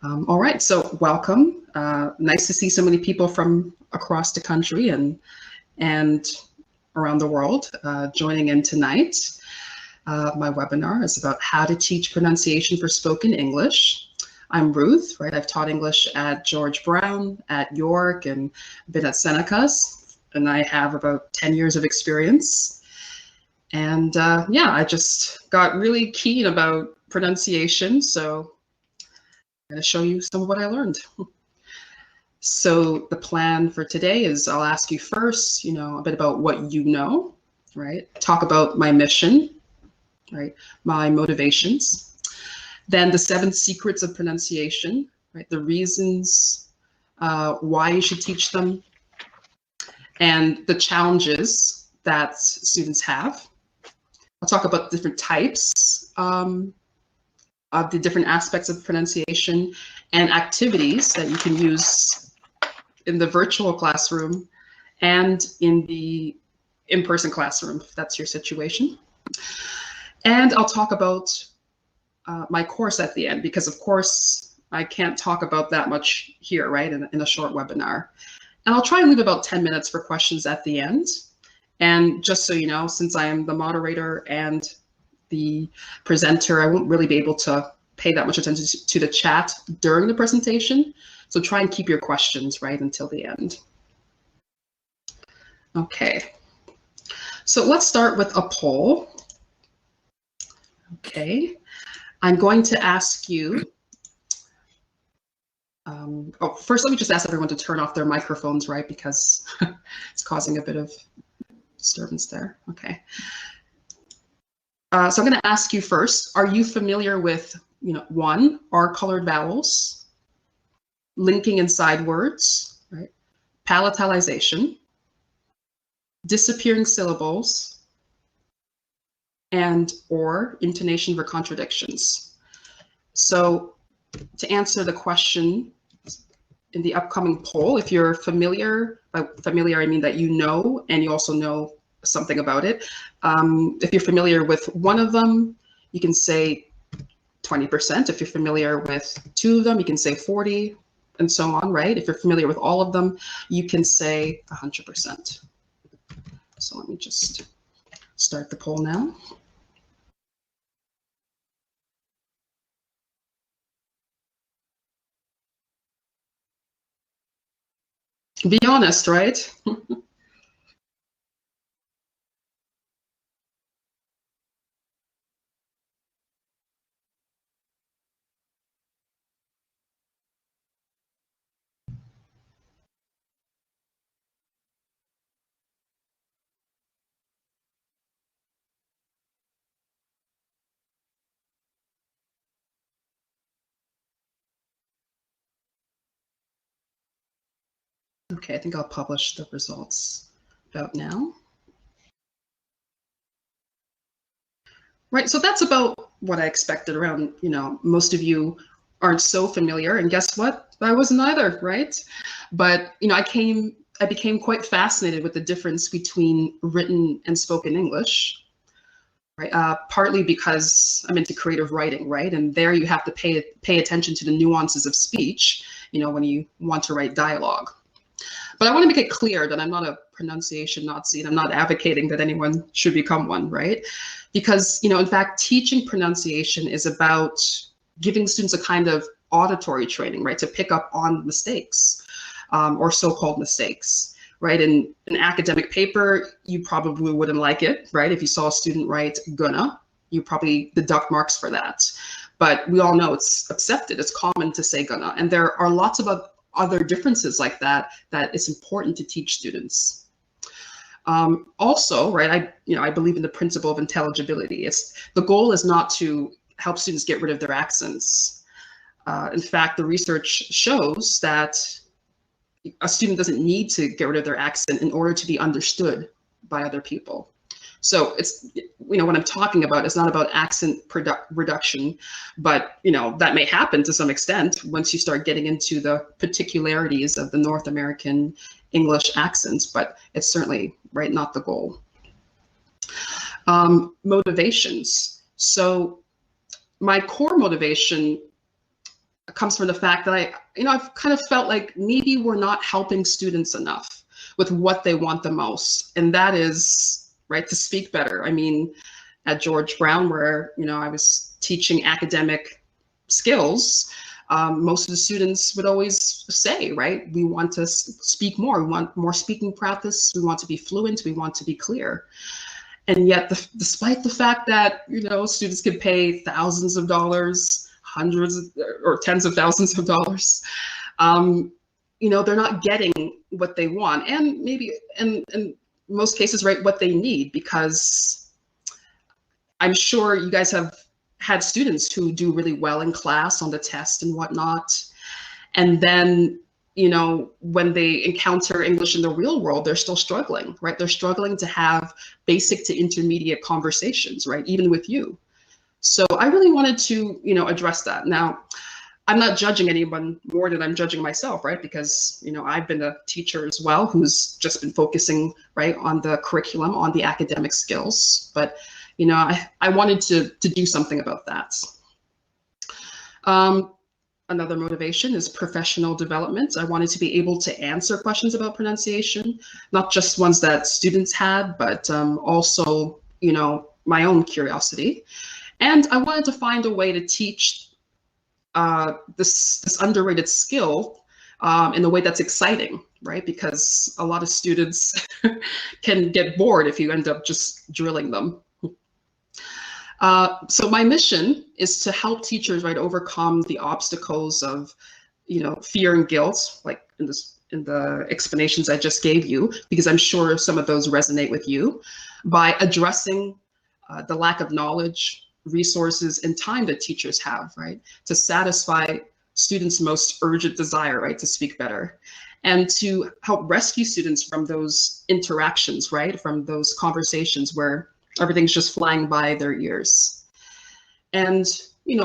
All right, so welcome. Nice to see so many people from across the country and around the world joining in tonight. My webinar is about how to teach pronunciation for spoken English. I'm Ruth, right? I've taught English at George Brown, at York, and been at Seneca's, and I have about 10 years of experience. And yeah, I just got really keen about pronunciation, so I'm going to show you some of what I learned. So the plan for today is I'll ask you first, a bit about what you know, right? Talk about my mission, right? My motivations. Then the 7 secrets of pronunciation, right? The reasons why you should teach them, and the challenges that students have. I'll talk about different types of the different aspects of pronunciation and activities that you can use in the virtual classroom and in the in-person classroom, if that's your situation. And I'll talk about my course at the end, because of course I can't talk about that much here, right, in a short webinar. And I'll try and leave about 10 minutes for questions at the end. And just so you know, since I am the moderator and the presenter, I won't really be able to pay that much attention to the chat during the presentation. So try and keep your questions right until the end. Okay, so let's start with a poll. Okay, I'm going to ask you, first let me just ask everyone to turn off their microphones, right, because it's causing a bit of disturbance there. Okay. So I'm going to ask you first, are you familiar with, 1, R-colored vowels, linking inside words, right? Palatalization, disappearing syllables, and or intonation for contradictions. So to answer the question in the upcoming poll, if you're familiar, by familiar I mean that you know, and you also know something about it. If you're familiar with one of them, you can say 20%. If you're familiar with 2 of them, you can say 40, and so on, right? If you're familiar with all of them, you can say 100%. So let me just start the poll now. Be honest, right? Okay, I think I'll publish the results about now. Right, so that's about what I expected around, most of you aren't so familiar, and guess what? I wasn't either, right? But, I became quite fascinated with the difference between written and spoken English, right? Partly because I'm into creative writing, right? And there you have to pay attention to the nuances of speech, when you want to write dialogue. But I want to make it clear that I'm not a pronunciation Nazi, and I'm not advocating that anyone should become one, right? Because, in fact, teaching pronunciation is about giving students a kind of auditory training, right, to pick up on mistakes or so-called mistakes, right? In an academic paper, you probably wouldn't like it, right? If you saw a student write gonna, you probably deduct marks for that. But we all know it's accepted. It's common to say gonna. And there are lots of other differences like that it's important to teach students. Also, right, I believe in the principle of intelligibility. The goal is not to help students get rid of their accents. In fact, the research shows that a student doesn't need to get rid of their accent in order to be understood by other people. So it's, what I'm talking about is not about accent reduction, but, that may happen to some extent once you start getting into the particularities of the North American English accents, but it's certainly, right, not the goal. Motivations. So my core motivation comes from the fact that I've kind of felt like maybe we're not helping students enough with what they want the most, and that is, right, to speak better. I mean, at George Brown, where I was teaching academic skills, most of the students would always say, right, we want to speak more, we want more speaking practice, we want to be fluent, we want to be clear. And yet, despite the fact that students could pay thousands of dollars, hundreds or tens of thousands of dollars, they're not getting what they want, and maybe in most cases, right, what they need, because I'm sure you guys have had students who do really well in class on the test and whatnot, and then when they encounter English in the real world, they're still struggling, right? They're struggling to have basic to intermediate conversations, right? Even with you. So I really wanted to, address that. Now, I'm not judging anyone more than I'm judging myself, right? Because, I've been a teacher as well who's just been focusing, right, on the curriculum, on the academic skills. But, I wanted to do something about that. Another motivation is professional development. I wanted to be able to answer questions about pronunciation, not just ones that students had, but also, my own curiosity. And I wanted to find a way to teach this underrated skill in a way that's exciting, right? Because a lot of students can get bored if you end up just drilling them. So my mission is to help teachers, right, overcome the obstacles of, fear and guilt, like in the explanations I just gave you, because I'm sure some of those resonate with you, by addressing the lack of knowledge, resources, and time that teachers have, right, to satisfy students' most urgent desire, right, to speak better, and to help rescue students from those interactions, right, from those conversations where everything's just flying by their ears. And,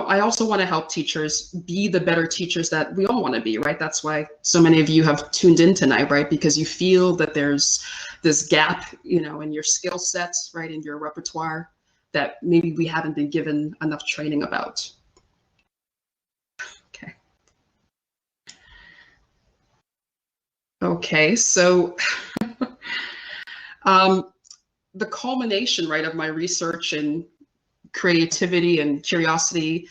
I also want to help teachers be the better teachers that we all want to be, right? That's why so many of you have tuned in tonight, right? Because you feel that there's this gap, in your skill sets, right, in your repertoire, that maybe we haven't been given enough training about. Okay. Okay, so the culmination, right, of my research and creativity and curiosity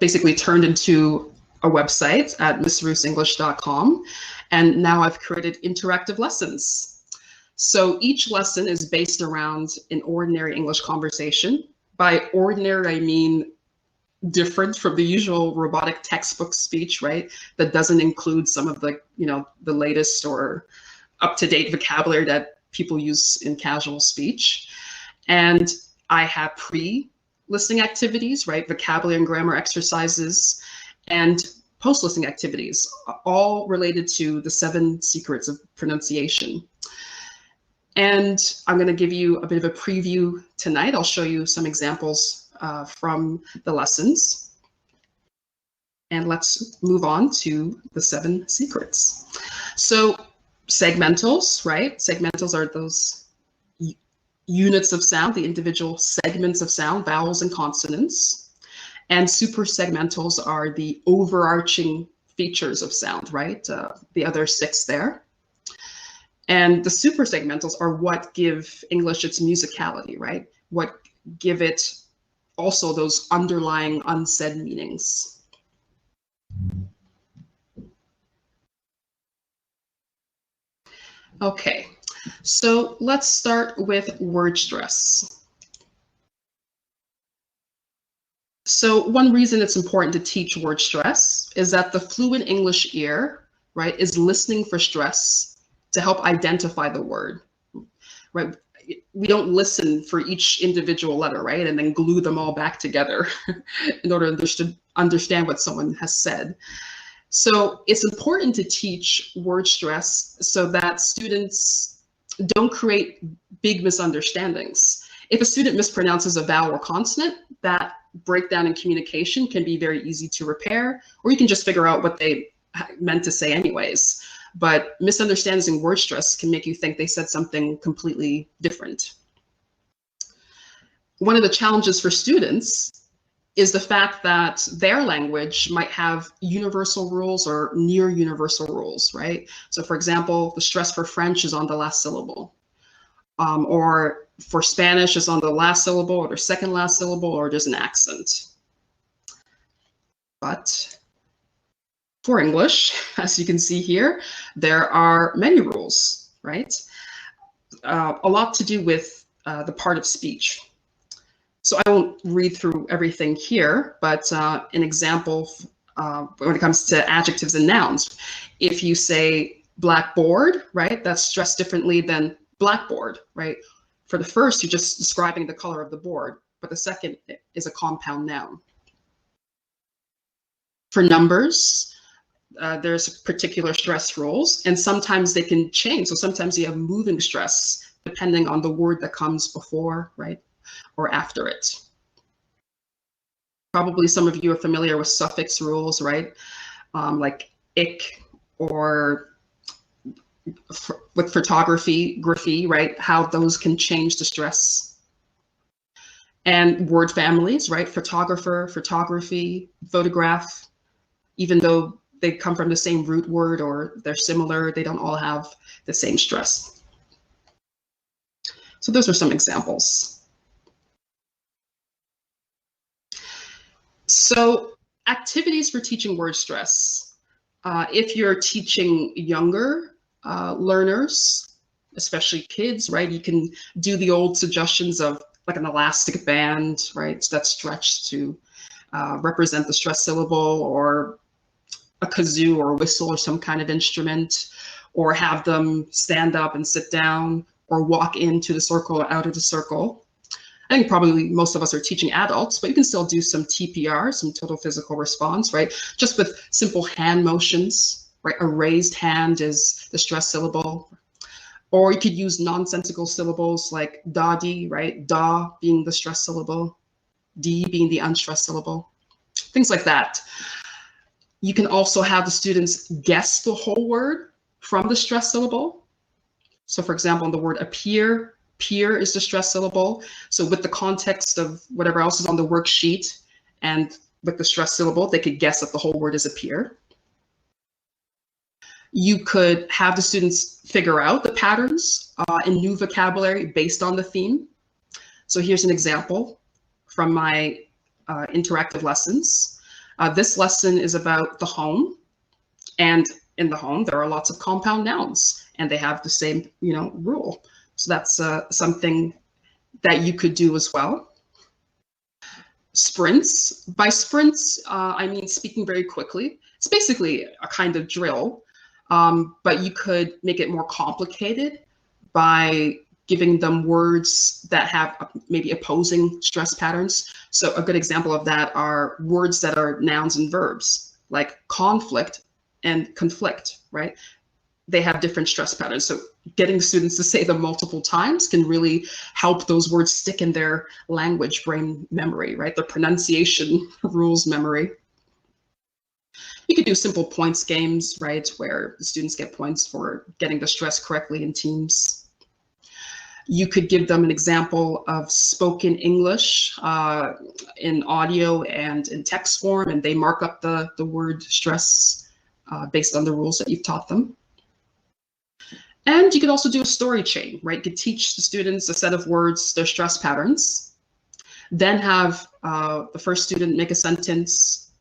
basically turned into a website at missrusenglish.com, and now I've created interactive lessons. So each lesson is based around an ordinary English conversation. By ordinary, I mean different from the usual robotic textbook speech, right? That doesn't include some of the, the latest or up-to-date vocabulary that people use in casual speech. And I have pre-listening activities, right? Vocabulary and grammar exercises, and post-listening activities, all related to the 7 secrets of pronunciation. And I'm going to give you a bit of a preview tonight. I'll show you some examples from the lessons. And let's move on to the 7 secrets. So segmentals, right? Segmentals are those units of sound, the individual segments of sound, vowels and consonants. And supersegmentals are the overarching features of sound, right? The other 6 there. And the supersegmentals are what give English its musicality, right? What give it also those underlying unsaid meanings. Okay, so let's start with word stress. So one reason it's important to teach word stress is that the fluent English ear, right, is listening for stress to help identify the word, right? We don't listen for each individual letter, right, and then glue them all back together in order to understand what someone has said. So it's important to teach word stress so that students don't create big misunderstandings. If a student mispronounces a vowel or consonant, that breakdown in communication can be very easy to repair, or you can just figure out what they meant to say anyways. But misunderstandings in word stress can make you think they said something completely different. One of the challenges for students is the fact that their language might have universal rules or near universal rules, right? So for example, the stress for French is on the last syllable, or for Spanish is on the last syllable or the second last syllable, or there's an accent. But for English, as you can see here, there are many rules, right? A lot to do with the part of speech. So I won't read through everything here, but an example when it comes to adjectives and nouns, if you say blackboard, right, that's stressed differently than blackboard, right? For the first, you're just describing the color of the board, but the second is a compound noun. For numbers, there's particular stress rules, and sometimes they can change. So sometimes you have moving stress depending on the word that comes before, right, or after it. Probably some of you are familiar with suffix rules, right? Like ick, or with photography, graphy, right? How those can change the stress. And word families, right? Photographer, photography, photograph, even though they come from the same root word or they're similar, they don't all have the same stress. So those are some examples. So activities for teaching word stress. If you're teaching younger learners, especially kids, right, you can do the old suggestions of like an elastic band, right, that's stretched to represent the stress syllable, or a kazoo or whistle or some kind of instrument, or have them stand up and sit down, or walk into the circle or out of the circle. I think probably most of us are teaching adults, but you can still do some TPR, some total physical response, right? Just with simple hand motions, right? A raised hand is the stress syllable. Or you could use nonsensical syllables like da-di, right? Da being the stress syllable, di being the unstressed syllable, things like that. You can also have the students guess the whole word from the stress syllable. So for example, in the word appear, peer is the stress syllable. So with the context of whatever else is on the worksheet and with the stress syllable, they could guess that the whole word is appear. You could have the students figure out the patterns in new vocabulary based on the theme. So here's an example from my interactive lessons. This lesson is about the home, and in the home there are lots of compound nouns, and they have the same, rule. So that's something that you could do as well. Sprints. By sprints, I mean speaking very quickly. It's basically a kind of drill, but you could make it more complicated by giving them words that have maybe opposing stress patterns. So a good example of that are words that are nouns and verbs, like conflict and conflict, right? They have different stress patterns. So getting students to say them multiple times can really help those words stick in their language brain memory, right? The pronunciation rules memory. You could do simple points games, right? Where the students get points for getting the stress correctly in teams. You could give them an example of spoken English in audio and in text form, and they mark up the word stress based on the rules that you've taught them. And you could also do a story chain, right? You could teach the students a set of words, their stress patterns, then have the first student make a sentence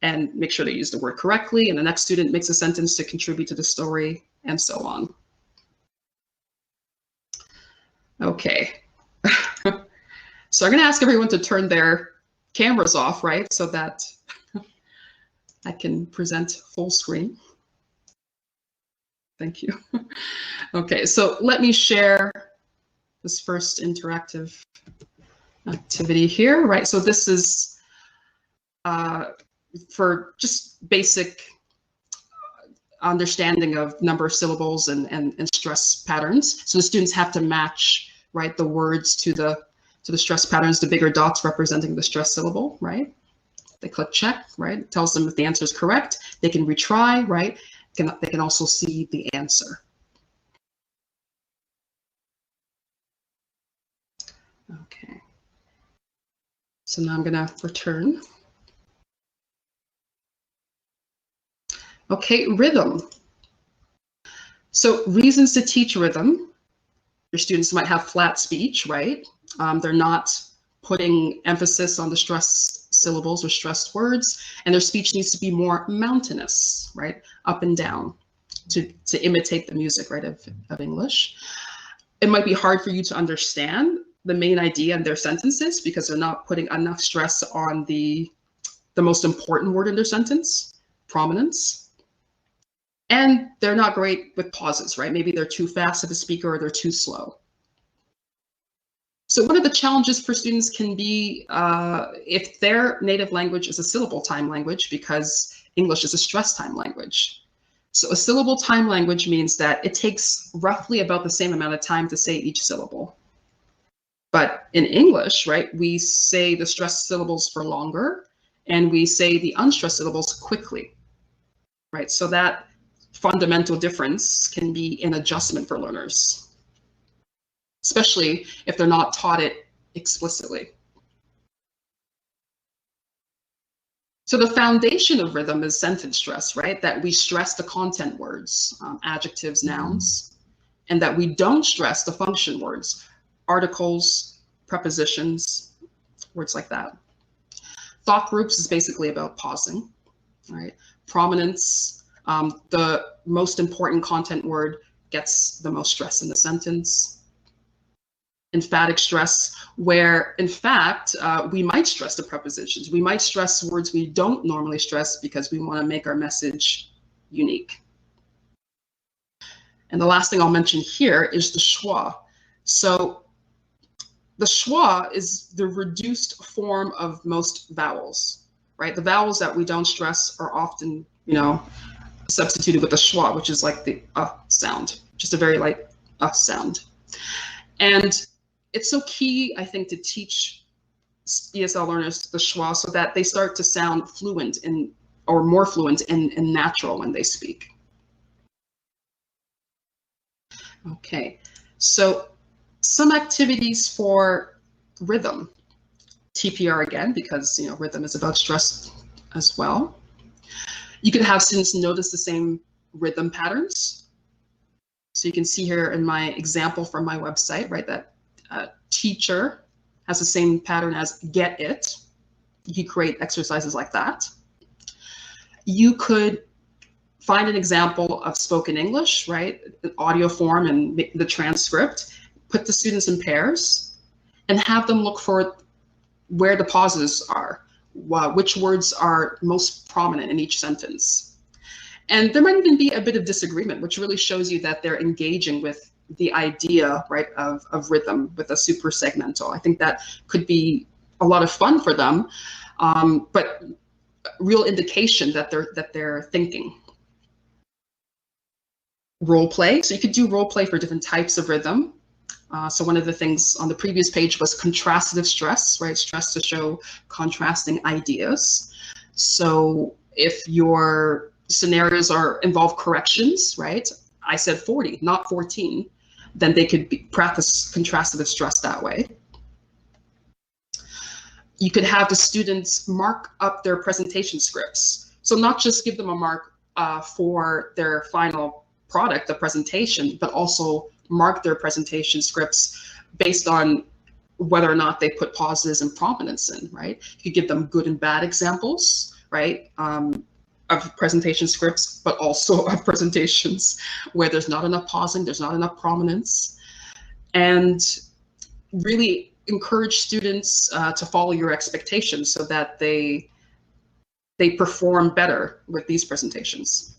and make sure they use the word correctly, and the next student makes a sentence to contribute to the story, and so on. Okay, so I'm going to ask everyone to turn their cameras off, right, so that I can present full screen. Thank you. Okay, so let me share this first interactive activity here, right? So this is for just basic understanding of number of syllables and stress patterns. So the students have to match, right, the words to the stress patterns, the bigger dots representing the stress syllable, right? They click check, right? It tells them if the answer is correct. They can retry, right? They can also see the answer. Okay. So now I'm going to return. Okay, rhythm. So reasons to teach rhythm. Your students might have flat speech, right? They're not putting emphasis on the stressed syllables or stressed words, and their speech needs to be more mountainous, right? Up and down to imitate the music, right, of English. It might be hard for you to understand the main idea in their sentences because they're not putting enough stress on the most important word in their sentence, prominence. And they're not great with pauses, right? Maybe they're too fast of a speaker or they're too slow. So one of the challenges for students can be if their native language is a syllable time language, because English is a stress time language. So a syllable time language means that it takes roughly about the same amount of time to say each syllable. But in English, right, we say the stressed syllables for longer and we say the unstressed syllables quickly, right? So that fundamental difference can be an adjustment for learners, especially if they're not taught it explicitly. So the foundation of rhythm is sentence stress, right? That we stress the content words, adjectives, nouns, and that we don't stress the function words, articles, prepositions, words like that. Thought groups is basically about pausing, right? Prominence, the most important content word gets the most stress in the sentence. Emphatic stress, where in fact we might stress the prepositions. We might stress words we don't normally stress because we want to make our message unique. And the last thing I'll mention here is the schwa. So the schwa is the reduced form of most vowels, right? The vowels that we don't stress are often, substituted with the schwa, which is like the sound, just a very light sound. And it's so key, I think, to teach ESL learners the schwa so that they start to sound fluent or more fluent and natural when they speak. Okay, so some activities for rhythm. TPR again, because rhythm is about stress as well. You can have students notice the same rhythm patterns. So you can see here in my example from my website, right, that teacher has the same pattern as get it. You could create exercises like that. You could find an example of spoken English, right, in audio form and the transcript, put the students in pairs and have them look for where the pauses are, which words are most prominent in each sentence. And there might even be a bit of disagreement, which really shows you that they're engaging with the idea, right, of rhythm with a super segmental. I think that could be a lot of fun for them, but real indication that they're thinking. Role play. So you could do role play for different types of rhythm. So one of the things on the previous page was contrastive stress, right? Stress to show contrasting ideas. So if your scenarios involve corrections, right? I said 40, not 14. Then they could practice contrastive stress that way. You could have the students mark up their presentation scripts. So not just give them a mark for their final product, the presentation, but also mark their presentation scripts based on whether or not they put pauses and prominence in, right? You could give them good and bad examples, right? Of presentation scripts, but also of presentations where there's not enough pausing, there's not enough prominence, and really encourage students to follow your expectations so that they perform better with these presentations.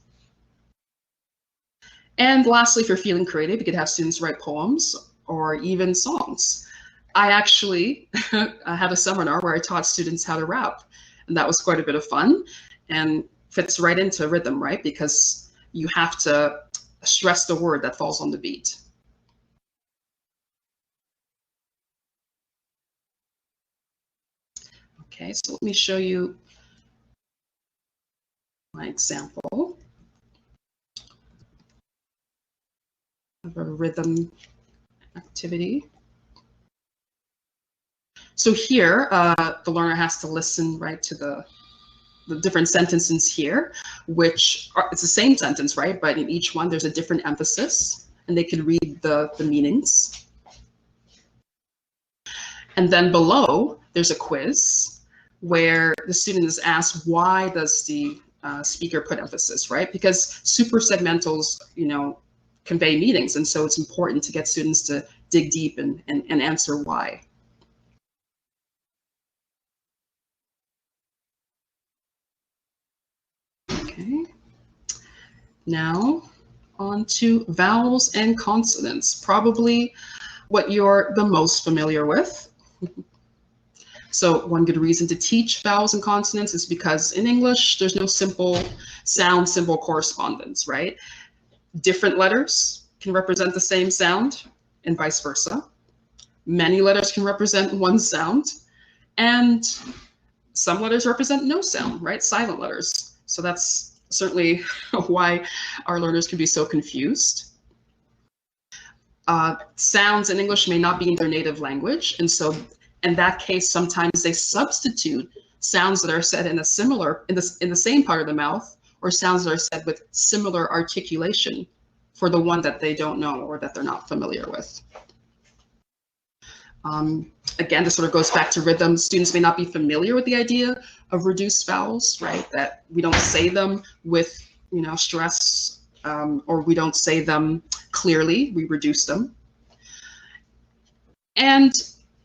And lastly, if you're feeling creative, you could have students write poems or even songs. I actually had a seminar where I taught students how to rap, and that was quite a bit of fun and fits right into rhythm, right? Because you have to stress the word that falls on the beat. Okay, so let me show you my example of a rhythm activity. So here, the learner has to listen, right, to the different sentences here, which are, it's the same sentence, right? But in each one, there's a different emphasis, and they can read the meanings. And then below, there's a quiz where the student is asked, why does the speaker put emphasis, right? Because super segmentals, convey meanings. And so it's important to get students to dig deep and answer why. Okay. Now on to vowels and consonants, probably what you're the most familiar with. So one good reason to teach vowels and consonants is because in English, there's no simple sound symbol correspondence, right? Different letters can represent the same sound and vice versa. Many letters can represent one sound, and some letters represent no sound, right? Silent letters. So that's certainly why our learners can be so confused. Sounds in English may not be in their native language, and so in that case, sometimes they substitute sounds that are said in a similar, in the same part of the mouth, or sounds that are said with similar articulation for the one that they don't know or that they're not familiar with. Again, this sort of goes back to rhythm. Students may not be familiar with the idea of reduced vowels, right? That we don't say them with, stress, or we don't say them clearly, we reduce them. And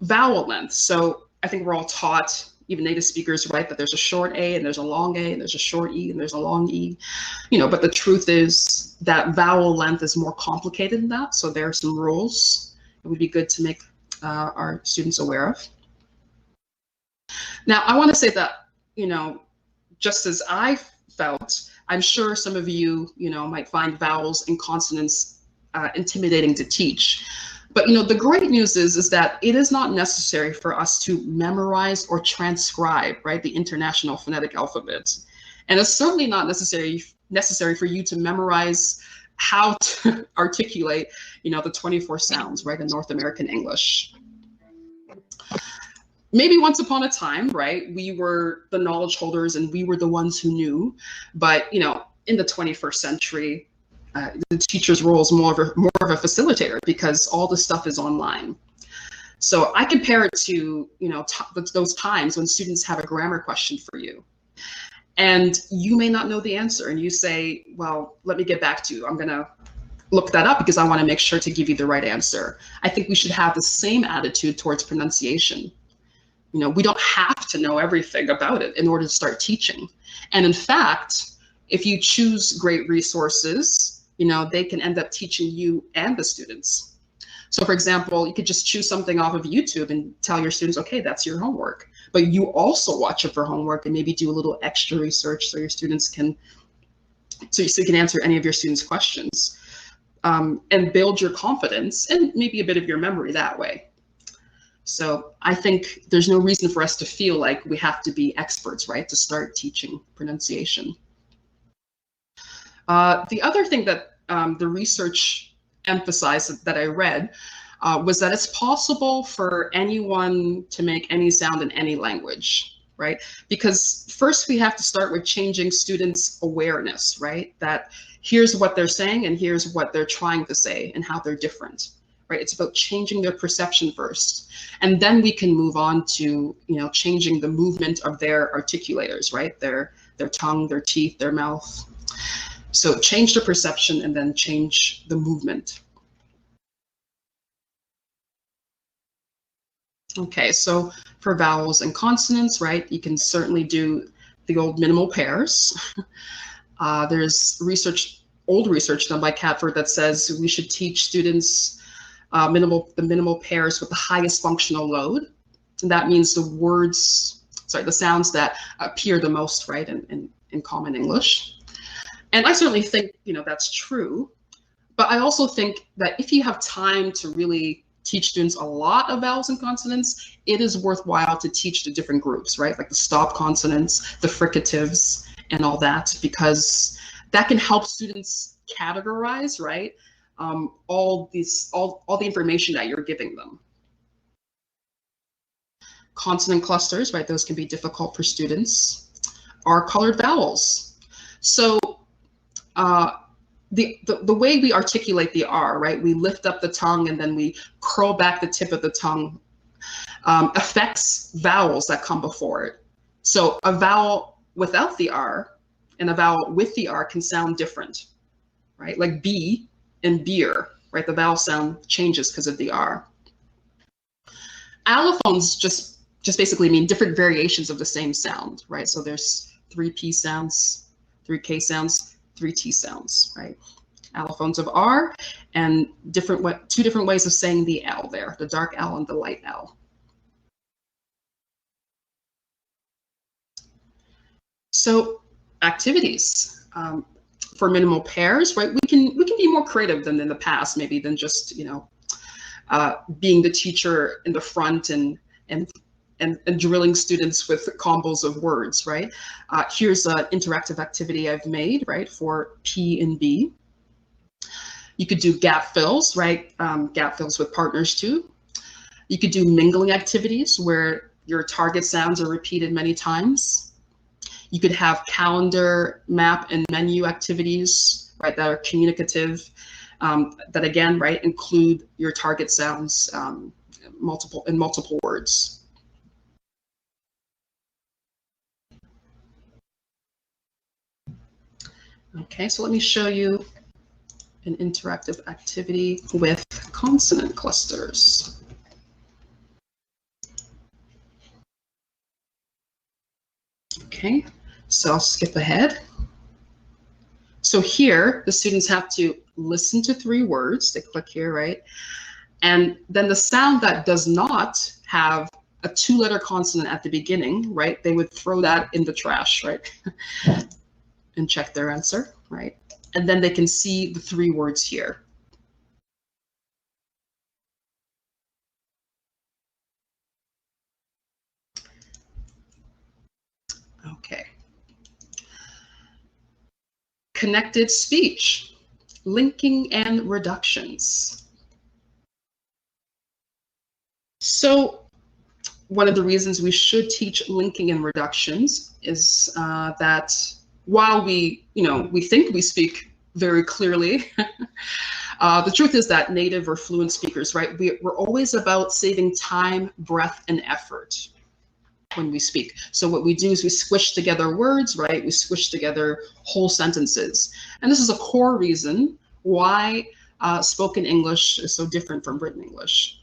vowel length. So I think we're all taught, even native speakers, right, that there's a short A and there's a long A and there's a short E and there's a long E, but the truth is that vowel length is more complicated than that. So there are some rules it would be good to make our students aware of. Now, I want to say that, just as I felt, I'm sure some of you, might find vowels and consonants intimidating to teach. But the great news is that it is not necessary for us to memorize or transcribe, right, the International Phonetic Alphabet. And it's certainly not necessary for you to memorize how to articulate, the 24 sounds, right, in North American English. Maybe once upon a time, right, we were the knowledge holders and we were the ones who knew. But, in the 21st century, the teacher's role is more of a facilitator because all the stuff is online. So I compare it to, those times when students have a grammar question for you and you may not know the answer and you say, well, let me get back to you. I'm going to look that up because I want to make sure to give you the right answer. I think we should have the same attitude towards pronunciation. We don't have to know everything about it in order to start teaching. And in fact, if you choose great resources, they can end up teaching you and the students. So for example, you could just choose something off of YouTube and tell your students, okay, that's your homework. But you also watch it for homework and maybe do a little extra research so your students can, so you can answer any of your students' questions, and build your confidence and maybe a bit of your memory that way. So I think there's no reason for us to feel like we have to be experts, right, to start teaching pronunciation. The other thing that the research emphasized that I read was that it's possible for anyone to make any sound in any language, right? Because first we have to start with changing students' awareness, right? That here's what they're saying and here's what they're trying to say and how they're different, right? It's about changing their perception first. And then we can move on to, changing the movement of their articulators, right? Their tongue, their teeth, their mouth. So change the perception and then change the movement. Okay, so for vowels and consonants, right, you can certainly do the old minimal pairs. There's old research done by Catford that says we should teach students the minimal pairs with the highest functional load. And that means the sounds that appear the most, right, in common English. And I certainly think, that's true. But I also think that if you have time to really teach students a lot of vowels and consonants, it is worthwhile to teach the different groups, right? Like the stop consonants, the fricatives, and all that, because that can help students categorize, right? All the information that you're giving them. Consonant clusters, right? Those can be difficult for students. Are colored vowels. So the way we articulate the R, right? We lift up the tongue and then we curl back the tip of the tongue, affects vowels that come before it. So a vowel without the R and a vowel with the R can sound different, right? Like B and beer, right? The vowel sound changes because of the R. Allophones just basically mean different variations of the same sound, right? So there's 3 P sounds, 3 K sounds, 3 T sounds, right? Allophones of R and two different ways of saying the L there, the dark L and the light L. So activities for minimal pairs, right? We can be more creative than in the past, maybe than just being the teacher in the front and drilling students with combos of words, right? Here's an interactive activity I've made, right, for P and B. You could do gap fills, right? Gap fills with partners too. You could do mingling activities where your target sounds are repeated many times. You could have calendar, map, and menu activities, right, that are communicative, that again, right, include your target sounds in multiple words. Okay, so let me show you an interactive activity with consonant clusters. Okay, so I'll skip ahead. So here, the students have to listen to 3 words. They click here, right? And then the sound that does not have a 2-letter consonant at the beginning, right? They would throw that in the trash, right? And check their answer, right? And then they can see the 3 words here. Okay. Connected speech, linking and reductions. So one of the reasons we should teach linking and reductions is that while we think we speak very clearly, the truth is that native or fluent speakers, right, we're always about saving time, breath, and effort when we speak. So what we do is we squish together words, right? We squish together whole sentences. And this is a core reason why spoken English is so different from written English.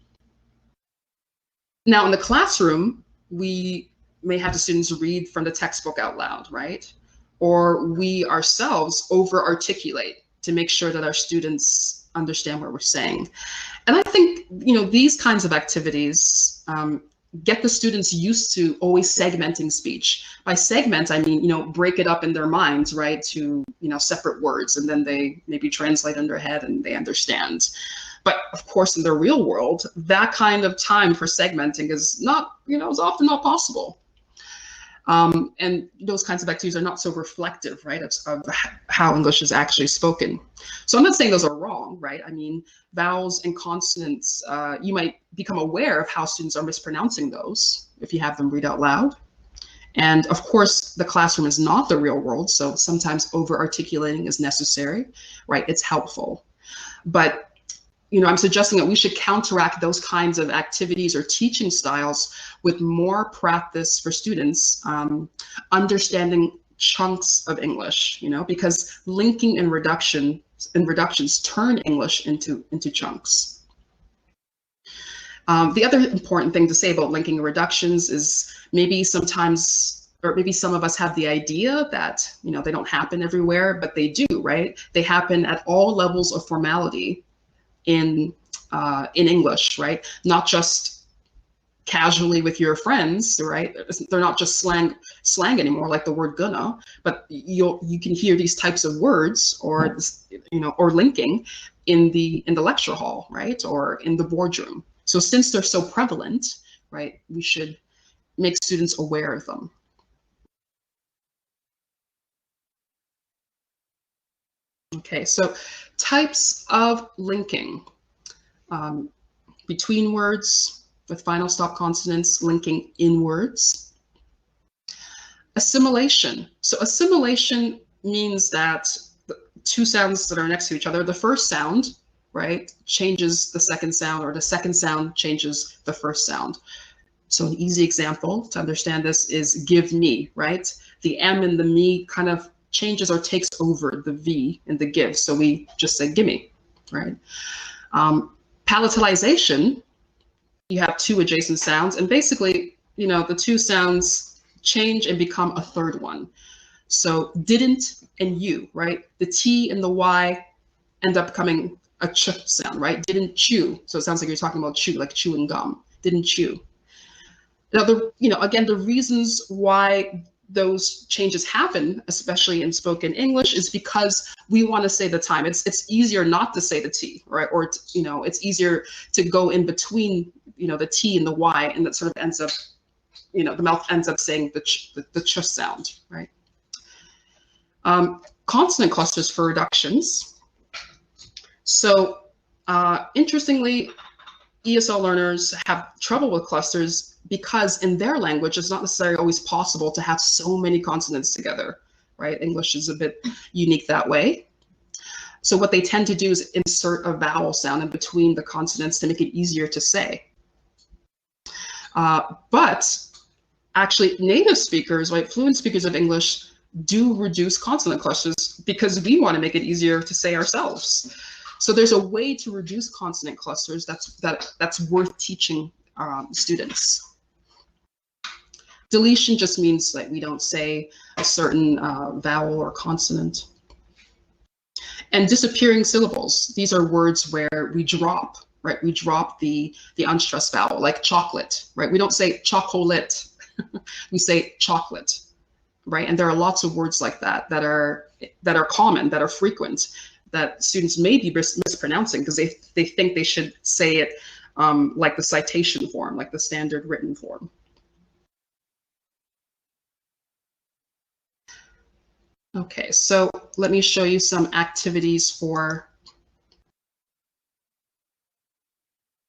Now in the classroom, we may have the students read from the textbook out loud, right? Or we ourselves over-articulate to make sure that our students understand what we're saying. And I think, these kinds of activities get the students used to always segmenting speech. By segment, I mean, break it up in their minds, right, to, separate words, and then they maybe translate in their head and they understand. But of course, in the real world, that kind of time for segmenting is not, is often not possible. And those kinds of activities are not so reflective, right, of how English is actually spoken. So I'm not saying those are wrong, right? I mean, vowels and consonants, you might become aware of how students are mispronouncing those if you have them read out loud. And of course, the classroom is not the real world, so sometimes over-articulating is necessary, right? It's helpful. But I'm suggesting that we should counteract those kinds of activities or teaching styles with more practice for students understanding chunks of English, because linking and reductions turn English into chunks. The other important thing to say about linking and reductions is maybe sometimes, or maybe some of us have the idea that, they don't happen everywhere, but they do, right? They happen at all levels of formality in English, right? Not just casually with your friends, right? They're not just slang anymore, like the word gonna, but you can hear these types of words or or linking in the lecture hall, right? Or in the boardroom. So since they're so prevalent, right, we should make students aware of them. Okay, so types of linking between words, with final stop consonants linking inwards. Assimilation. So assimilation means that the two sounds that are next to each other, the first sound, right, changes the second sound, or the second sound changes the first sound. So an easy example to understand this is give me, right? The M and the me kind of changes or takes over the V in the give. So we just say gimme, right? Palatalization, you have two adjacent sounds, and basically, you know, the two sounds change and become a third one. So didn't and you, right? The T and the Y end up becoming a ch sound, right? Didn't chew. So it sounds like you're talking about chew, like chewing gum. Didn't chew. Now, again, the reasons why those changes happen, especially in spoken English, is because we want to say the time. It's easier not to say the T, right? Or, it's easier to go in between, the T and the Y, and that sort of ends up, the mouth ends up saying the ch sound, right? Consonant clusters for reductions. So interestingly, ESL learners have trouble with clusters because in their language, it's not necessarily always possible to have so many consonants together, right? English is a bit unique that way. So what they tend to do is insert a vowel sound in between the consonants to make it easier to say. But actually, native speakers, right, fluent speakers of English, do reduce consonant clusters because we want to make it easier to say ourselves. So there's a way to reduce consonant clusters that's worth teaching students. Deletion just means that we don't say a certain vowel or consonant. And disappearing syllables, these are words where we drop, right? We drop the unstressed vowel, like chocolate, right? We don't say chocolate, we say chocolate, right? And there are lots of words like that that are common, that are frequent, that students may be mispronouncing because they think they should say it like the citation form, like the standard written form. Okay, so let me show you some activities for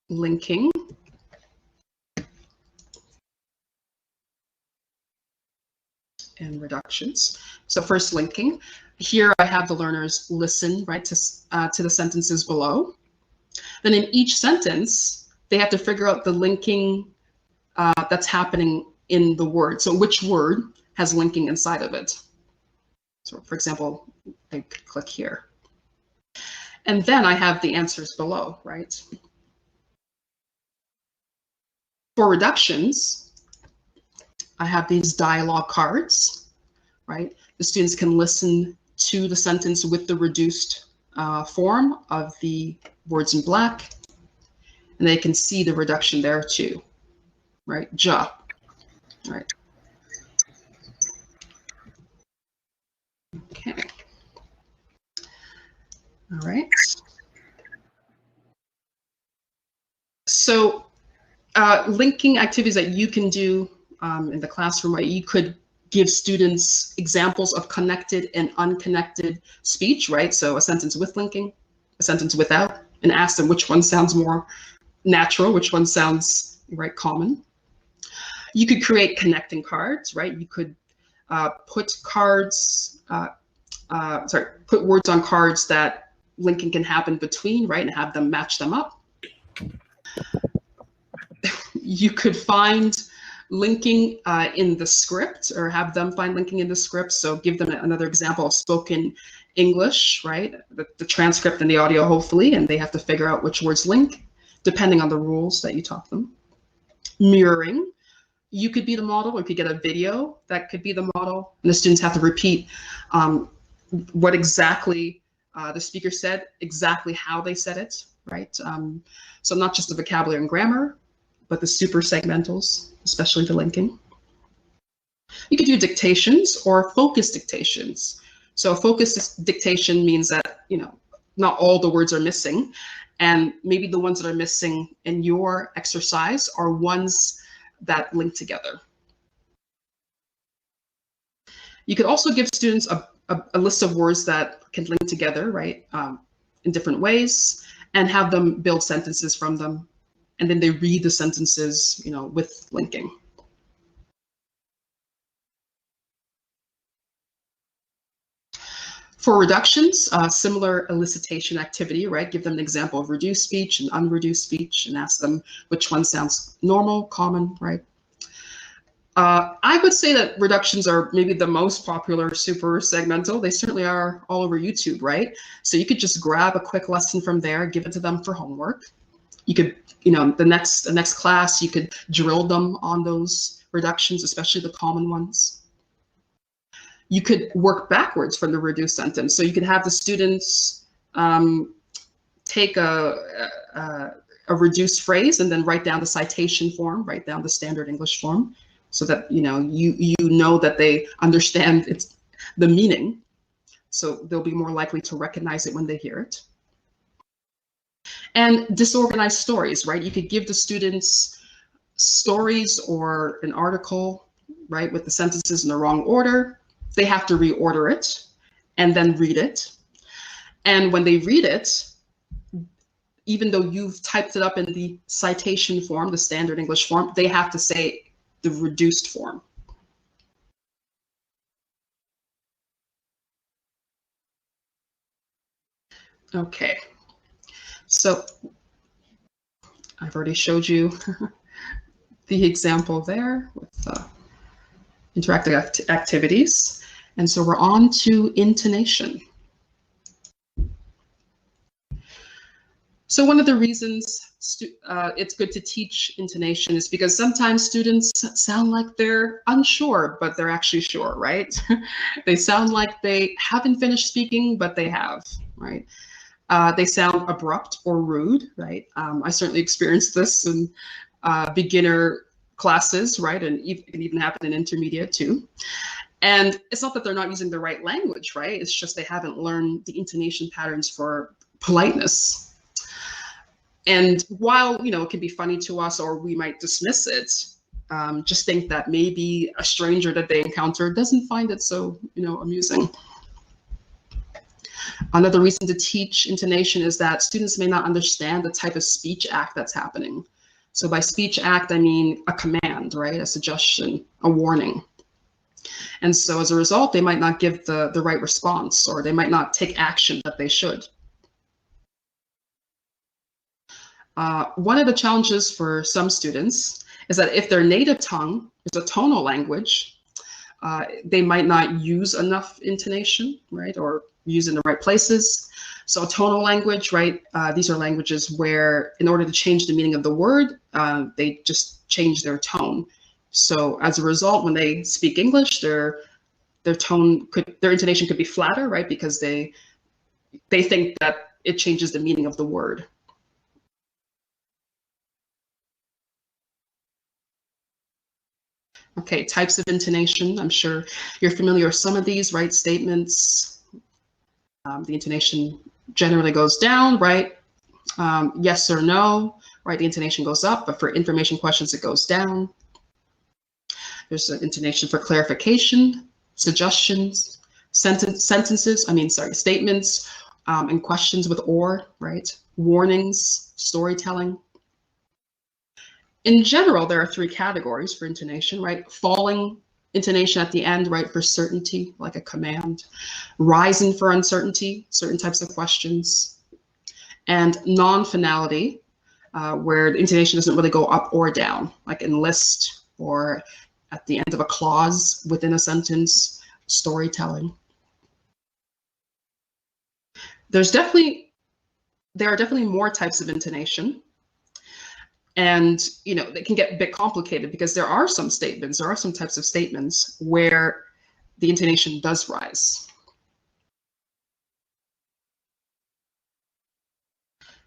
linking. And reductions. So first, linking. Here I have the learners listen, right, to the sentences below. Then in each sentence, they have to figure out the linking that's happening in the word. So which word has linking inside of it? So for example, I click here. And then I have the answers below, right? For reductions, I have these dialogue cards, right? The students can listen to the sentence with the reduced form of the words in black, and they can see the reduction there too, right? Ja, right? Okay. All right. So linking activities that you can do in the classroom, right? You could give students examples of connected and unconnected speech, right? So a sentence with linking, a sentence without, and ask them which one sounds more natural, which one sounds, right, common. You could create connecting cards, right? You could put cards, put words on cards that linking can happen between, right, and have them match them up. You could find linking in the script, or have them find linking in the script. So give them another example of spoken English, right? The transcript and the audio, hopefully, and they have to figure out which words link, depending on the rules that you taught them. Mirroring. You could be the model, or you could get a video that could be the model, and the students have to repeat what exactly the speaker said, exactly how they said it, right? So not just the vocabulary and grammar, but the super segmentals, especially the linking. You could do dictations or focus dictations. So focus dictation means that, not all the words are missing, and maybe the ones that are missing in your exercise are ones that link together. You could also give students a list of words that can link together, right, in different ways, and have them build sentences from them and then they read the sentences, you know, with linking. For reductions, similar elicitation activity, right? Give them an example of reduced speech and unreduced speech and ask them which one sounds normal, common, right? I would say that reductions are maybe the most popular super segmental. They certainly are all over YouTube, right? So you could just grab a quick lesson from there, give it to them for homework. You could, you know, the next class, you could drill them on those reductions, especially the common ones. You could work backwards from the reduced sentence. So you could have the students take a reduced phrase and then write down the citation form, write down the standard English form, so that you know that they understand the meaning. So they'll be more likely to recognize it when they hear it. And disorganized stories, right? You could give the students stories or an article, right, with the sentences in the wrong order. They have to reorder it and then read it. And when they read it, even though you've typed it up in the citation form, the standard English form, they have to say the reduced form. Okay, so I've already showed you the example there with interactive activities. And so we're on to intonation. So one of the reasons it's good to teach intonation is because sometimes students sound like they're unsure, but they're actually sure, right? They sound like they haven't finished speaking, but they have, right? They sound abrupt or rude, right? I certainly experienced this in beginner classes, right? And it can even happen in intermediate too. And it's not that they're not using the right language, right? It's just they haven't learned the intonation patterns for politeness. And while, you know, it can be funny to us or we might dismiss it, just think that maybe a stranger that they encounter doesn't find it so, you know, amusing. Another reason to teach intonation is that students may not understand the type of speech act that's happening. So by speech act, I mean a command, right? A suggestion, a warning. And so as a result, they might not give the right response, or they might not take action that they should. One of the challenges for some students is that if their native tongue is a tonal language, they might not use enough intonation, right, or use in the right places. So tonal language, right, these are languages where in order to change the meaning of the word, they just change their tone. So as a result, when they speak English, their intonation could be flatter, right, because they think that it changes the meaning of the word. Okay, types of intonation. I'm sure you're familiar with some of these, right? Statements. The intonation generally goes down, right? Yes or no, right? The intonation goes up, but for information questions, it goes down. There's an intonation for clarification, suggestions, statements, and questions with or, right? Warnings, storytelling. In general, there are three categories for intonation, right? Falling intonation at the end, right, for certainty, like a command. Rising for uncertainty, certain types of questions. And non-finality, where the intonation doesn't really go up or down, like enlist or at the end of a clause within a sentence, storytelling. There are definitely more types of intonation. And, you know, they can get a bit complicated because there are some types of statements where the intonation does rise.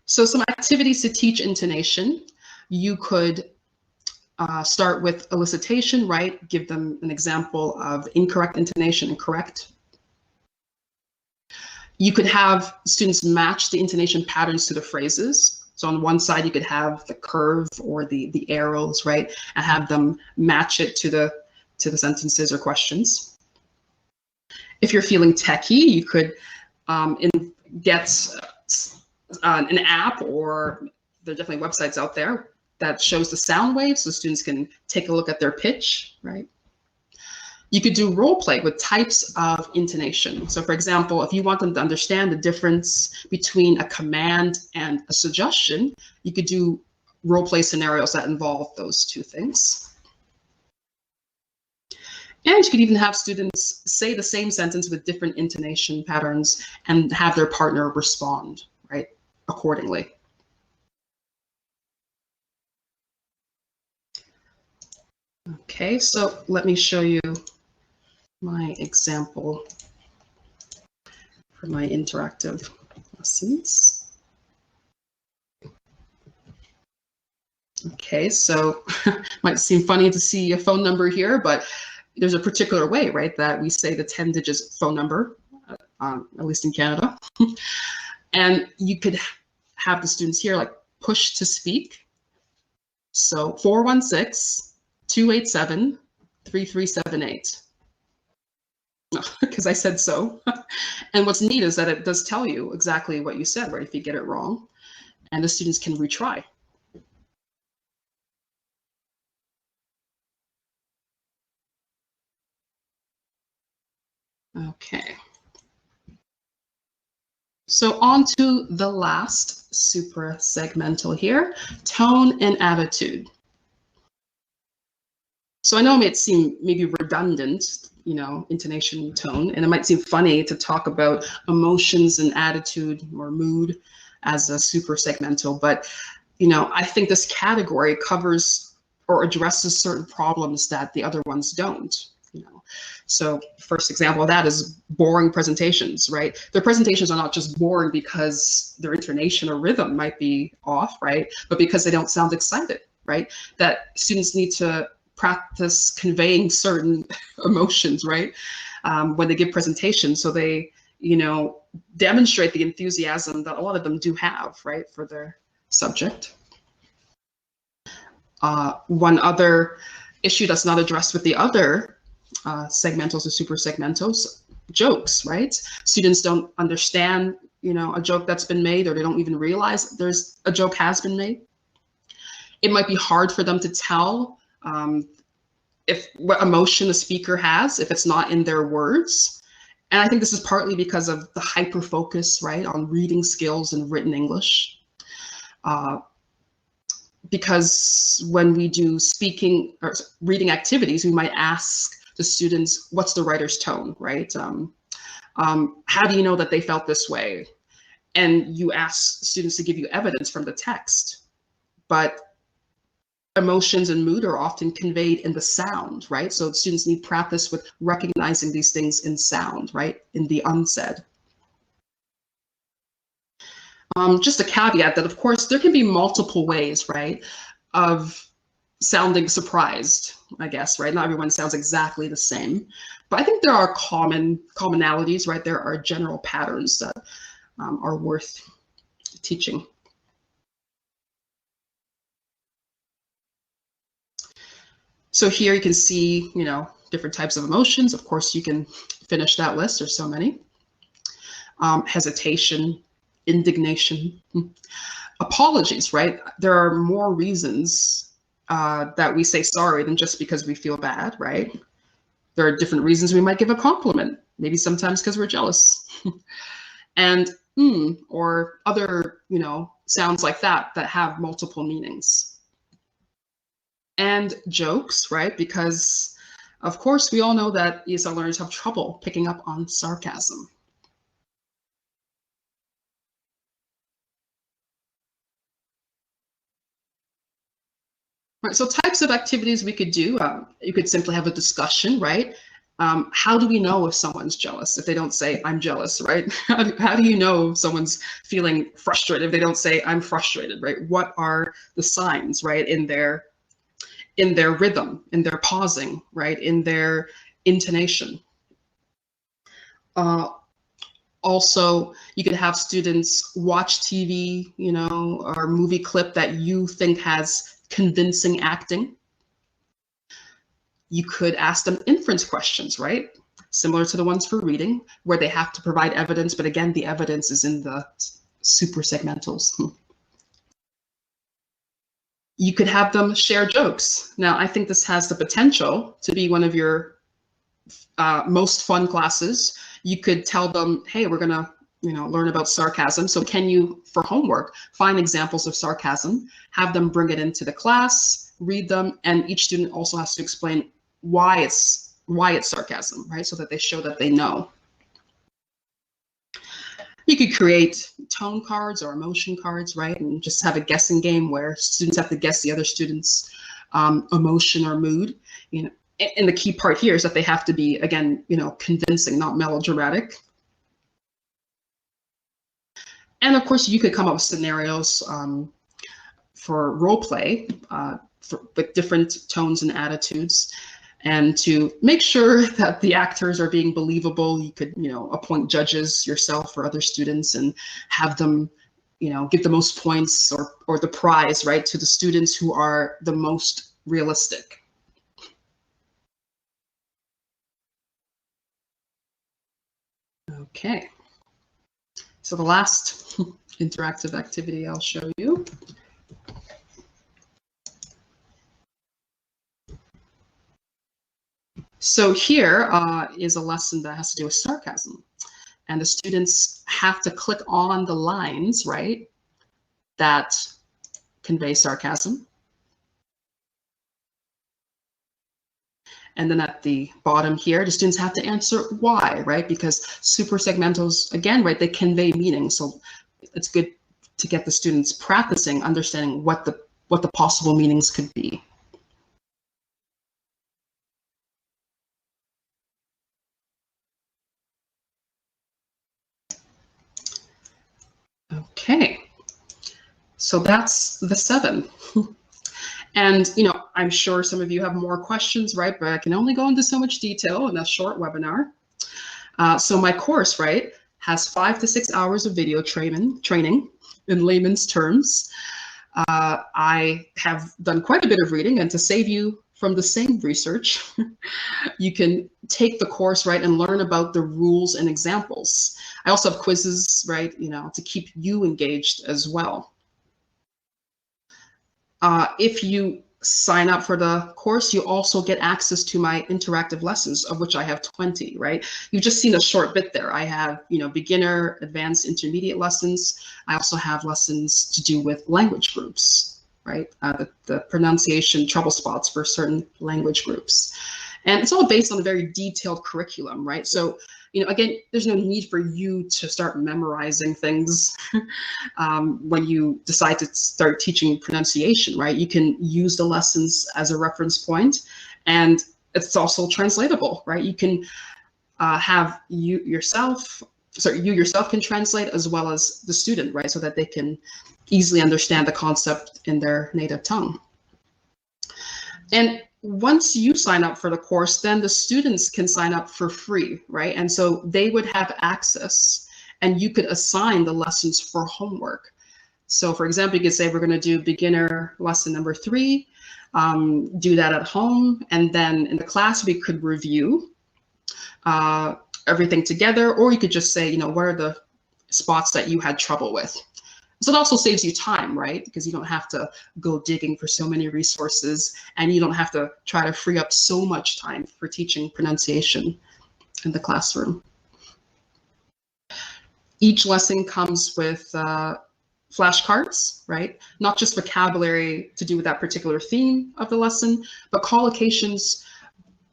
So some activities to teach intonation. You could start with elicitation, right? Give them an example of incorrect intonation and correct. You could have students match the intonation patterns to the phrases. So on one side, you could have the curve or the arrows, right? And have them match it to the sentences or questions. If you're feeling techie, you could get an app, or there are definitely websites out there that shows the sound waves so students can take a look at their pitch, right? You could do role play with types of intonation. So for example, if you want them to understand the difference between a command and a suggestion, you could do role play scenarios that involve those two things. And you could even have students say the same sentence with different intonation patterns and have their partner respond, right, accordingly. Okay, so let me show you my example for my interactive lessons. Okay, so might seem funny to see a phone number here, but there's a particular way, right, that we say the 10-digit phone number, at least in Canada. And you could have the students here like push to speak. So 416-287-3378. Because I said so. And what's neat is that it does tell you exactly what you said, right, if you get it wrong. And the students can retry. Okay. So on to the last suprasegmental here, tone and attitude. So I know it might seem maybe redundant, you know, intonation, tone, and it might seem funny to talk about emotions and attitude or mood as a suprasegmental, but, you know, I think this category covers or addresses certain problems that the other ones don't. You know, so first example of that is boring presentations, right? Their presentations are not just boring because their intonation or rhythm might be off, right? But because they don't sound excited, right? That students need to practice conveying certain emotions, right? When they give presentations, so they, you know, demonstrate the enthusiasm that a lot of them do have, right, for their subject. One other issue that's not addressed with the other segmentals or suprasegmentals, jokes, right? Students don't understand, you know, a joke that's been made, or they don't even realize there's a joke has been made. It might be hard for them to tell if what emotion the speaker has, if it's not in their words. And I think this is partly because of the hyper focus, right, on reading skills and written English. Because when we do speaking or reading activities, we might ask the students, what's the writer's tone, right? How do you know that they felt this way? And you ask students to give you evidence from the text, but emotions and mood are often conveyed in the sound, right? So students need practice with recognizing these things in sound, right? In the unsaid. Just a caveat that, of course, there can be multiple ways, right, of sounding surprised, I guess, right? Not everyone sounds exactly the same, but I think there are commonalities, right? There are general patterns that are worth teaching. So here you can see, you know, different types of emotions. Of course, you can finish that list. There's so many. Hesitation, indignation, apologies, right? There are more reasons that we say sorry than just because we feel bad, right? There are different reasons we might give a compliment, maybe sometimes because we're jealous. And or other, you know, sounds like that have multiple meanings. And jokes, right? Because of course we all know that ESL learners have trouble picking up on sarcasm. Right, so types of activities we could do, you could simply have a discussion, right? How do we know if someone's jealous if they don't say, I'm jealous, right? How do you know someone's feeling frustrated if they don't say, I'm frustrated, right? What are the signs, right, in their rhythm, in their pausing, right, in their intonation? Also, you could have students watch TV, you know, or movie clip that you think has convincing acting. You could ask them inference questions, right? Similar to the ones for reading, where they have to provide evidence, but again, the evidence is in the suprasegmentals. You could have them share jokes. Now, I think this has the potential to be one of your most fun classes. You could tell them, hey, we're gonna learn about sarcasm. So can you, for homework, find examples of sarcasm, have them bring it into the class, read them, and each student also has to explain why it's sarcasm, right? So that they show that they know. You could create tone cards or emotion cards, right? And just have a guessing game where students have to guess the other student's emotion or mood. And the key part here is that they have to be, again, convincing, not melodramatic. And of course, you could come up with scenarios for role play with different tones and attitudes. And to make sure that the actors are being believable, you could, appoint judges yourself or other students and have them, give the most points or the prize, right, to the students who are the most realistic. Okay. So the last interactive activity I'll show you. So here is a lesson that has to do with sarcasm. And the students have to click on the lines, right, that convey sarcasm. And then at the bottom here, the students have to answer why, right? Because suprasegmentals, again, right, they convey meaning. So it's good to get the students practicing understanding what the possible meanings could be. Okay, so that's the 7. And, I'm sure some of you have more questions, right? But I can only go into so much detail in a short webinar. So my course, right, has 5 to 6 hours of video training in layman's terms. I have done quite a bit of reading, and to save you from the same research, you can take the course, right, and learn about the rules and examples. I also have quizzes, right, to keep you engaged as well. If you sign up for the course, you also get access to my interactive lessons, of which I have 20, right? You've just seen a short bit there. I have, beginner, advanced, intermediate lessons. I also have lessons to do with language groups, right? The pronunciation trouble spots for certain language groups. And it's all based on a very detailed curriculum, right? So, again, there's no need for you to start memorizing things when you decide to start teaching pronunciation, right? You can use the lessons as a reference point, and it's also translatable, right? You can have you yourself can translate as well as the student, right? So that they can easily understand the concept in their native tongue. And once you sign up for the course, then the students can sign up for free, right? And so they would have access, and you could assign the lessons for homework. So for example, you could say, we're going to do beginner lesson number 3, do that at home. And then in the class, we could review everything together, or you could just say, what are the spots that you had trouble with? So it also saves you time, right? Because you don't have to go digging for so many resources, and you don't have to try to free up so much time for teaching pronunciation in the classroom. Each lesson comes with flashcards, right? Not just vocabulary to do with that particular theme of the lesson, but collocations,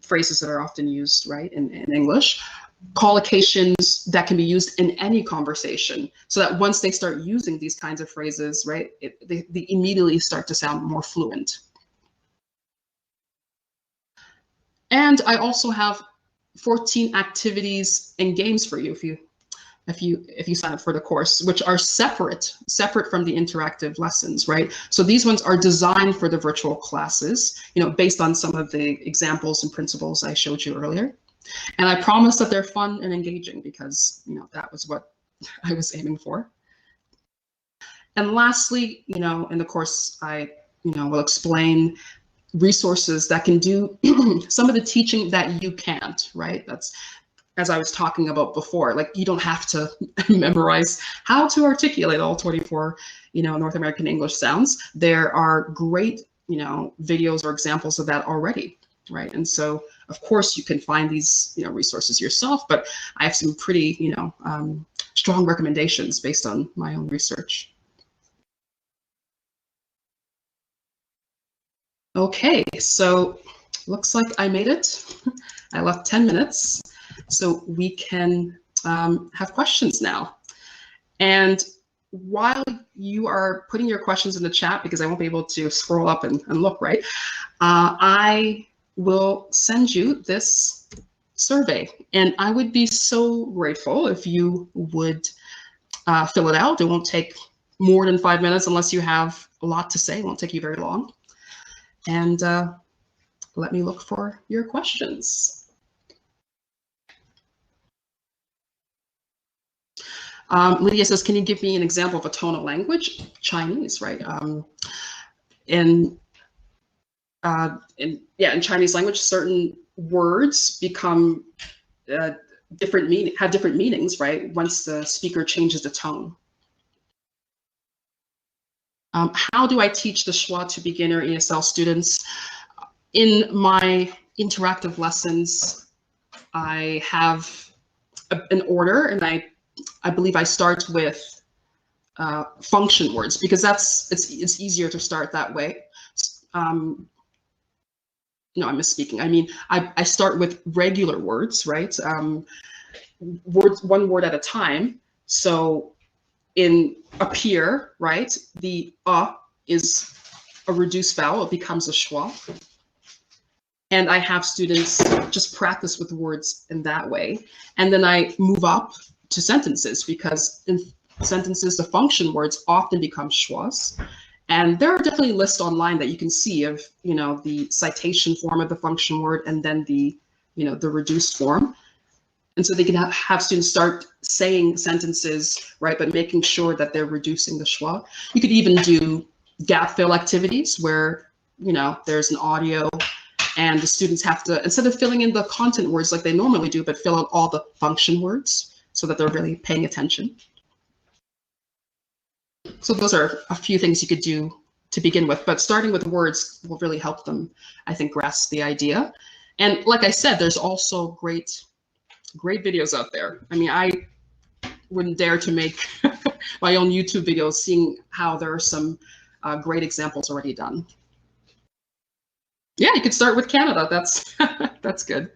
phrases that are often used, right, in English. Collocations that can be used in any conversation, so that once they start using these kinds of phrases, right, they immediately start to sound more fluent. And I also have 14 activities and games for you if you sign up for the course, which are separate from the interactive lessons, right? So these ones are designed for the virtual classes, based on some of the examples and principles I showed you earlier. And I promise that they're fun and engaging, because that was what I was aiming for. And lastly, in the course, I will explain resources that can do some of the teaching that you can't, right? as I was talking about before, like you don't have to memorize how to articulate all 24, North American English sounds. There are great, videos or examples of that already, right? And so, of course, you can find these, resources yourself, but I have some pretty, strong recommendations based on my own research. Okay, so looks like I made it. I left 10 minutes, so we can have questions now. And while you are putting your questions in the chat, because I won't be able to scroll up and look, right, I will send you this survey. And I would be so grateful if you would fill it out. It won't take more than 5 minutes unless you have a lot to say. It won't take you very long. And let me look for your questions. Lydia says, can you give me an example of a tonal language? Chinese, right? In Chinese language, certain words become have different meanings, right? Once the speaker changes the tone. How do I teach the Schwa to beginner ESL students? In my interactive lessons, I have an order, and I believe I start with function words, because it's easier to start that way. No, I'm misspeaking. I mean, I start with regular words, right? Words, one word at a time. So in appear, right, the is a reduced vowel. It becomes a schwa. And I have students just practice with words in that way. And then I move up to sentences, because in sentences, the function words often become schwas. And there are definitely lists online that you can see of, the citation form of the function word and then the, the reduced form. And so they can have students start saying sentences, right, but making sure that they're reducing the schwa. You could even do gap fill activities where, there's an audio and the students have to, instead of filling in the content words like they normally do, but fill out all the function words so that they're really paying attention. So those are a few things you could do to begin with, but starting with words will really help them, I think, grasp the idea. And like I said, there's also great videos out there. I mean, I wouldn't dare to make my own YouTube videos, seeing how there are some great examples already done. Yeah, you could start with Canada. That's that's good.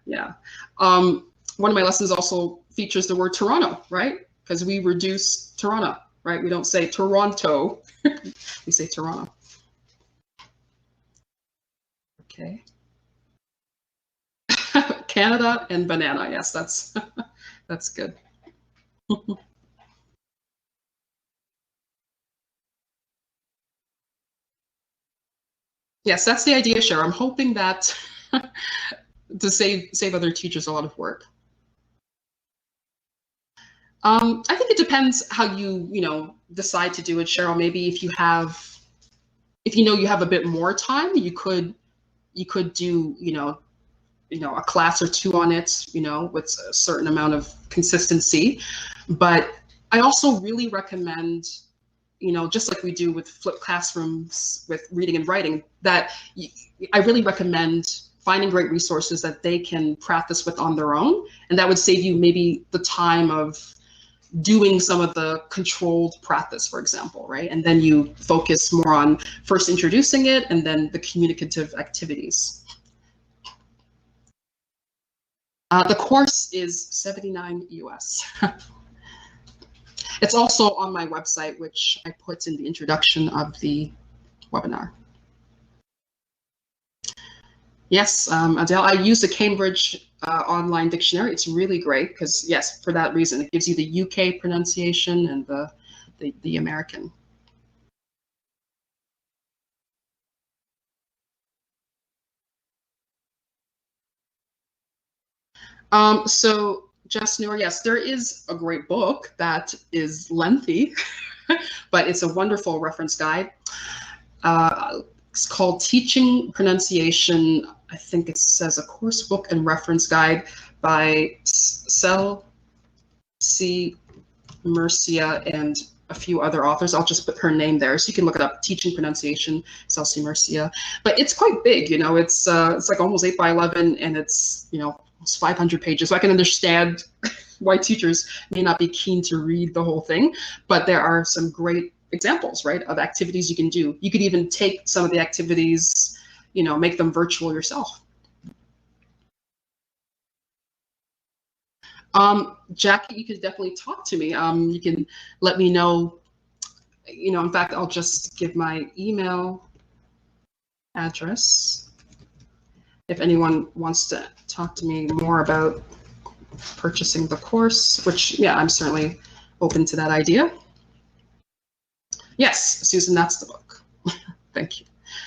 Yeah. One of my lessons also features the word Toronto, right? Because we reduce Toronto, right? We don't say Toronto, we say Toronto. Okay. Canada and banana. Yes, that's that's good. Yes, that's the idea, Cher. I'm hoping that to save other teachers a lot of work. I think it depends how you decide to do it, Cheryl. Maybe if you have a bit more time, you could do a class or two on it, with a certain amount of consistency. But I also really recommend, just like we do with flipped classrooms with reading and writing, that I really recommend finding great resources that they can practice with on their own. And that would save you maybe the time of doing some of the controlled practice, for example, right? And then you focus more on first introducing it and then the communicative activities. The course is $79 US. It's also on my website, which I put in the introduction of the webinar. Yes, Adele, I use the Cambridge online dictionary. It's really great because, yes, for that reason, it gives you the UK pronunciation and the American. So Jess Newer, yes, there is a great book that is lengthy, but it's a wonderful reference guide. It's called Teaching Pronunciation. I think it says a course book and reference guide by Cel C. Murcia and a few other authors. I'll just put her name there so you can look it up. Teaching Pronunciation, Cel C. Murcia. But it's quite big, you know. It's like almost 8 by 11, and it's, you know, almost 500 pages. So I can understand why teachers may not be keen to read the whole thing, but there are some great examples, right, of activities you can do. You could even take some of the activities, you know, make them virtual yourself. Jackie, you could definitely talk to me. You can let me know, you know, in fact, I'll just give my email address if anyone wants to talk to me more about purchasing the course, which, yeah, I'm certainly open to that idea. Yes, Susan, that's the book. Thank you.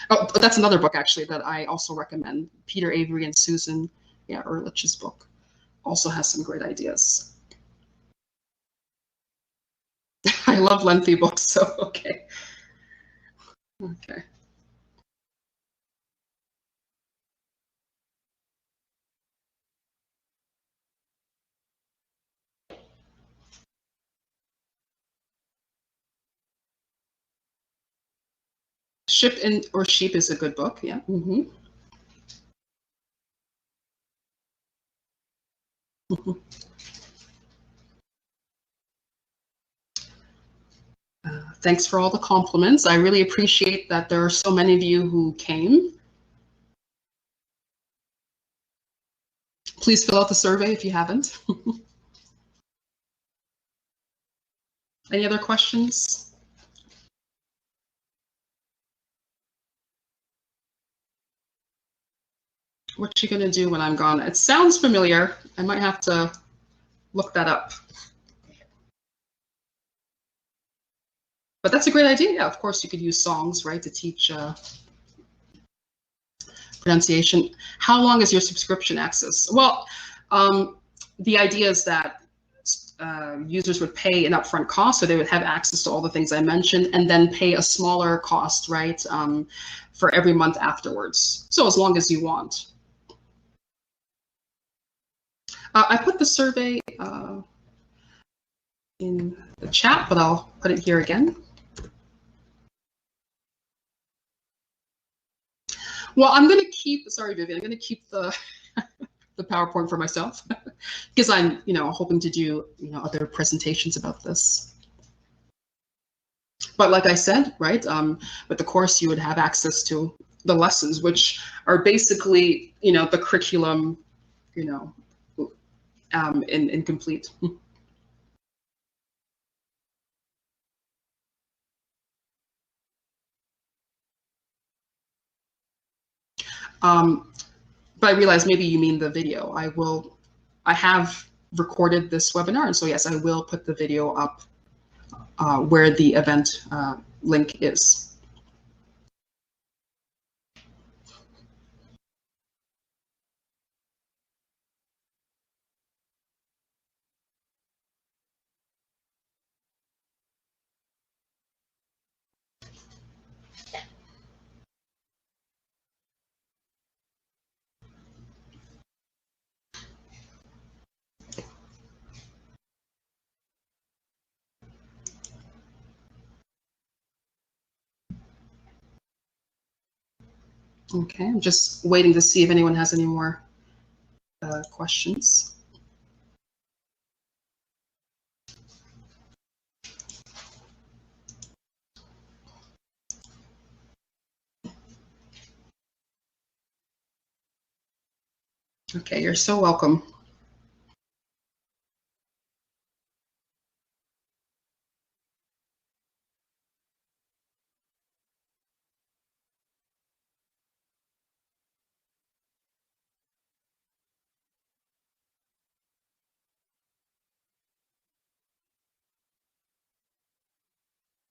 Oh, but that's another book, actually, that I also recommend. Peter Avery and Susan, yeah, Ehrlich's book also has some great ideas. I love lengthy books, so okay. Okay. Ship in or Sheep is a good book, yeah. Mm-hmm. Thanks for all the compliments. I really appreciate that there are so many of you who came. Please fill out the survey if you haven't. Any other questions? What you gonna do when I'm gone? It sounds familiar. I might have to look that up. But that's a great idea. Yeah, of course you could use songs, right, to teach pronunciation. How long is your subscription access? Well, the idea is that users would pay an upfront cost, so they would have access to all the things I mentioned, and then pay a smaller cost, right, for every month afterwards. So as long as you want. I put the survey in the chat, but I'll put it here again. Well, I'm going to keep, sorry, Vivian, I'm going to keep the the PowerPoint for myself because I'm, you know, hoping to do, you know, other presentations about this. But like I said, right, with the course, you would have access to the lessons, which are basically, you know, the curriculum, you know, incomplete. But I realize maybe you mean the video. I have recorded this webinar, and so yes, I will put the video up where the event link is. Okay, I'm just waiting to see if anyone has any more questions. Okay, you're so welcome.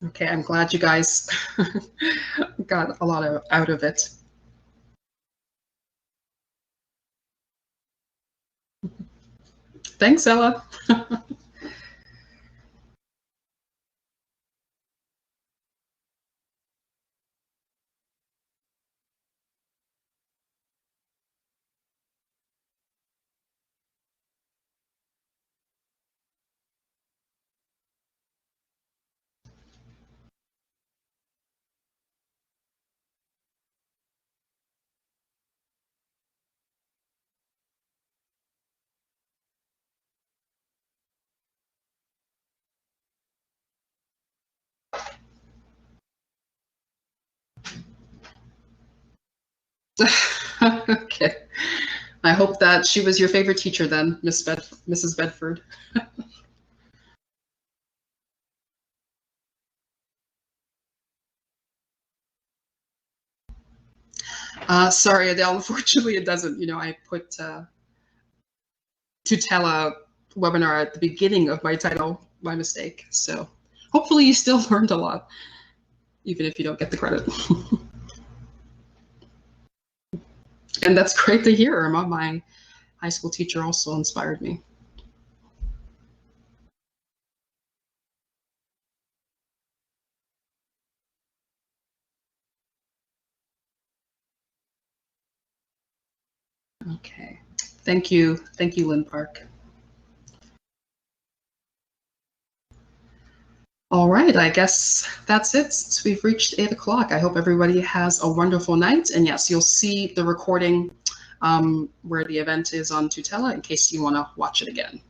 Okay, I'm glad you guys got a lot out of it. Thanks, Ella. Okay. I hope that she was your favorite teacher then, Mrs. Bedford. Sorry, Adele, unfortunately it doesn't. I put Tutela webinar at the beginning of my title, my mistake. So hopefully you still learned a lot, even if you don't get the credit. And that's great to hear. My high school teacher also inspired me. Okay. Thank you. Thank you, Lynn Park. All right, I guess that's it. Since we've reached 8 o'clock, I hope everybody has a wonderful night. And yes, you'll see the recording where the event is on Tutela in case you want to watch it again.